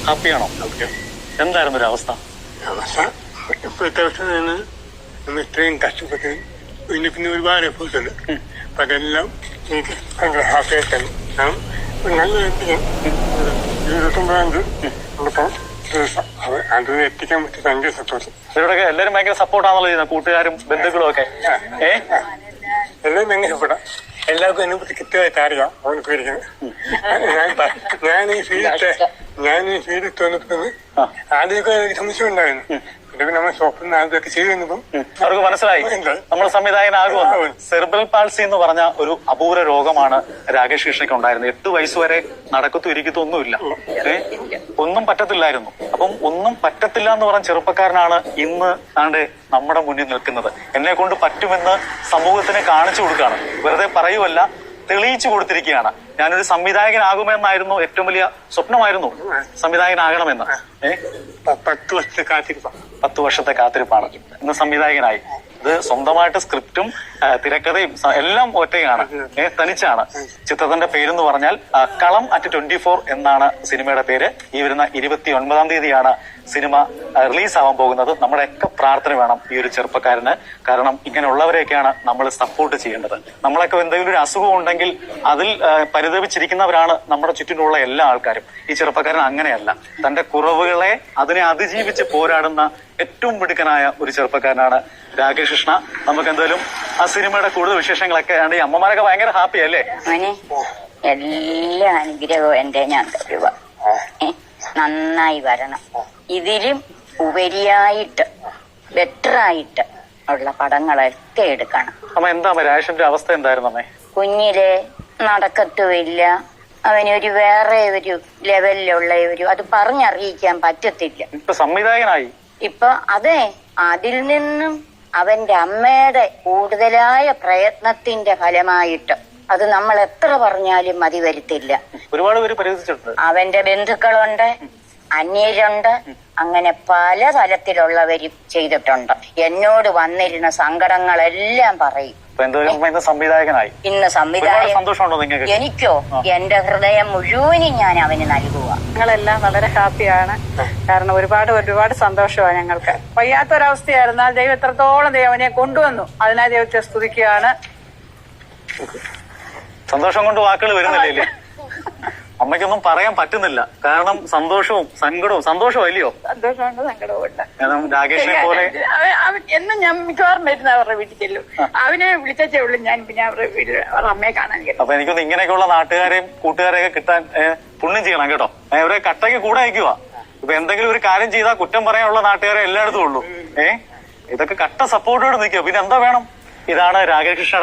ഹാപ്പിയാണോ? എന്തായിരുന്നു ഒരു അവസ്ഥ? ഇപ്പോഴത്തെ അവസ്ഥ നമ്മൾ ഇത്രയും കഷ്ടപ്പെട്ട് പിന്നെ ഒരുപാട് എഫേർട്സ് ഉണ്ട്. അപ്പൊ അതെല്ലാം എനിക്ക് ഭയങ്കര ഹാപ്പിയായിട്ടാണ്. നല്ല എത്തിക്കാൻ 29 നമുക്കിപ്പം അത് എത്തിക്കാൻ പറ്റിയ ഭയങ്കര സന്തോഷം. ഇവരോടൊക്കെ എല്ലാവരും ഭയങ്കര സപ്പോർട്ടാണല്ലോ ചെയ്യുന്നത്, കൂട്ടുകാരും ബന്ധുക്കളും ഒക്കെ. എല്ലാവരും ഭയങ്കര സപ്പോർട്ടാ. എല്ലാവർക്കും എന്നെ പറ്റി കൃത്യമായിട്ട് അറിയാം. അവർക്ക് ഇരിക്കുന്നത് ഞാൻ ഈ ഫീൽഡ് വന്നപ്പോ ആദ്യമൊക്കെ സംശയം ഉണ്ടായിരുന്നു. നമ്മൾ സ്വപ്നം ആദ്യമൊക്കെ ചെയ്തു വന്നപ്പം അവർക്ക് മനസ്സിലായി നമ്മൾ സംവിധായകനാകുമെന്ന്. സെറിബ്രൽ പാൾസി എന്ന് പറഞ്ഞ ഒരു അപൂർവ രോഗമാണ് രാകേഷ് കൃഷ്ണയ്ക്ക് ഉണ്ടായിരുന്നത്. 8 വയസ്സ് വരെ നടക്കത്തും ഇരിക്കത്തും ഒന്നുമില്ല. ഒന്നും പറ്റത്തില്ലായിരുന്നു. അപ്പം ഒന്നും പറ്റത്തില്ല എന്ന് പറഞ്ഞ ചെറുപ്പക്കാരനാണ് ഇന്ന് ആണ്ട് നമ്മുടെ മുന്നിൽ നിൽക്കുന്നത്. എന്നെ കൊണ്ട് പറ്റുമെന്ന് സമൂഹത്തിന് കാണിച്ചു കൊടുക്കുകയാണ്. വെറുതെ പറയുമല്ല, തെളിയിച്ചു കൊടുത്തിരിക്കുകയാണ്. ഞാനൊരു സംവിധായകനാകുമെന്നായിരുന്നു ഏറ്റവും വലിയ സ്വപ്നമായിരുന്നു, സംവിധായകനാകണമെന്ന്. 10 വർഷത്തെ കാത്തിരിപ്പാണ്. ഇന്ന് സംവിധായകനായി. ഇത് സ്വന്തമായിട്ട് സ്ക്രിപ്റ്റും തിരക്കഥയും എല്ലാം ഒറ്റയാണ്, തനിച്ചാണ്. ചിത്രത്തിന്റെ പേരെന്ന് പറഞ്ഞാൽ കളം അറ്റ് 24 എന്നാണ് സിനിമയുടെ പേര്. ഈ വരുന്ന 29-ാം തീയതിയാണ് സിനിമ റിലീസ് ആവാൻ പോകുന്നത്. നമ്മുടെയൊക്കെ പ്രാർത്ഥന വേണം ഈ ഒരു ചെറുപ്പക്കാരന്. കാരണം ഇങ്ങനെയുള്ളവരെയൊക്കെയാണ് നമ്മൾ സപ്പോർട്ട് ചെയ്യേണ്ടത്. നമ്മളൊക്കെ എന്തെങ്കിലും ഒരു അസുഖം ഉണ്ടെങ്കിൽ അതിൽ പരിതപിച്ചിരിക്കുന്നവരാണ് നമ്മുടെ ചുറ്റിനുള്ള എല്ലാ ആൾക്കാരും. ഈ ചെറുപ്പക്കാരൻ അങ്ങനെയല്ല. തന്റെ കുറവുകളെ അതിനെ അതിജീവിച്ച് പോരാടുന്ന ഏറ്റവും മിടുക്കനായ ഒരു ചെറുപ്പക്കാരനാണ് രാകേഷ് കൃഷ്ണ. നമുക്ക് എന്തായാലും ആ സിനിമയുടെ കൂടുതൽ വിശേഷങ്ങളൊക്കെ ആണ്. ഈ അമ്മമാരൊക്കെ ഭയങ്കര ഹാപ്പി അല്ലേ? എല്ലാ അനുഗ്രഹവും എന്റെ ഞാൻ തരുക. നന്നായി വരണം. ഇതിലും ഉപരിയായിട്ട് ബെറ്ററായിട്ട് ഉള്ള പടങ്ങളൊക്കെ എടുക്കണം. അമ്മ എന്താ രാജേഷിന്റെ അവസ്ഥ എന്തായിരുന്നു അമ്മേ? കുഞ്ഞിലെ നടക്കത്തുമില്ല. അവനൊരു വേറെ ഒരു ലെവലിലുള്ള അത് പറഞ്ഞറിയിക്കാൻ പറ്റത്തില്ല. ഇപ്പൊ സംവിധായകനായി. ഇപ്പൊ അതെ, അതിൽ നിന്നും അവന്റെ അമ്മയുടെ കൂടുതലായ പ്രയത്നത്തിന്റെ ഫലമായിട്ട് അത് നമ്മൾ എത്ര പറഞ്ഞാലും മതി വരുത്തില്ല. ഒരുപാട് പേര് പരിഹസിച്ചിട്ടുണ്ട്. അവന്റെ ബന്ധുക്കളുണ്ട്, അന്യരുണ്ട്, അങ്ങനെ പല തലത്തിലുള്ളവരും ചെയ്തിട്ടുണ്ട്. എന്നോട് വന്നിരുന്ന സങ്കടങ്ങളെല്ലാം പറയും. ഇന്ന് സംവിധായകനായി. ഇന്ന് സംവിധായകൻ സന്തോഷമുണ്ടോ നിങ്ങൾക്ക്? എനിക്കോ എന്റെ ഹൃദയം മുഴുവനും ഞാൻ അവന് നൽകുക. ഞങ്ങളെല്ലാം വളരെ ഹാപ്പിയാണ്. കാരണം ഒരുപാട് സന്തോഷമാണ് ഞങ്ങൾക്ക്. വയ്യാത്തൊരവസ്ഥയായിരുന്നാൽ ദൈവം എത്രത്തോളം ദൈവനെ കൊണ്ടുവന്നു. അതിനായി ദൈവത്തെ സ്തുതിക്കുകയാണ്. സന്തോഷം കൊണ്ട് വാക്കുകൾ വരുന്നില്ലേ? അമ്മയ്ക്കൊന്നും പറയാൻ പറ്റുന്നില്ല. കാരണം സന്തോഷവും സങ്കടവും. സന്തോഷമല്ലയോ? സന്തോഷമുണ്ട്, സങ്കടവുമുണ്ട്. രാകേഷിനെ പോലെ എന്നും ഞാൻ മിക്കവാറും വരുന്ന അവരുടെ വീട്ടിൽ ചെല്ലും. അവനെ വിളിച്ചേ ഉള്ളൂ ഞാൻ. പിന്നെ അവരുടെ വീട്ടിൽ അവരുടെ അമ്മയെ കാണാൻ കേട്ടോ. അപ്പൊ എനിക്കൊന്ന് ഇങ്ങനെയൊക്കെയുള്ള നാട്ടുകാരെയും കൂട്ടുകാരെയൊക്കെ കിട്ടാൻ പുണ്യം ചെയ്യണം കേട്ടോ. ഇവരെ കട്ടയ്ക്ക് കൂടെ അയക്കുക. ഇപ്പൊ എന്തെങ്കിലും ഒരു കാര്യം ചെയ്താൽ കുറ്റം പറയാനുള്ള നാട്ടുകാരെ എല്ലായിടത്തും ഉള്ളൂ. ഇതൊക്കെ കട്ട സപ്പോർട്ടോട് നിൽക്കുക. പിന്നെ എന്താ വേണം? ഇതാണ് രാകേഷ് കൃഷ്ണ.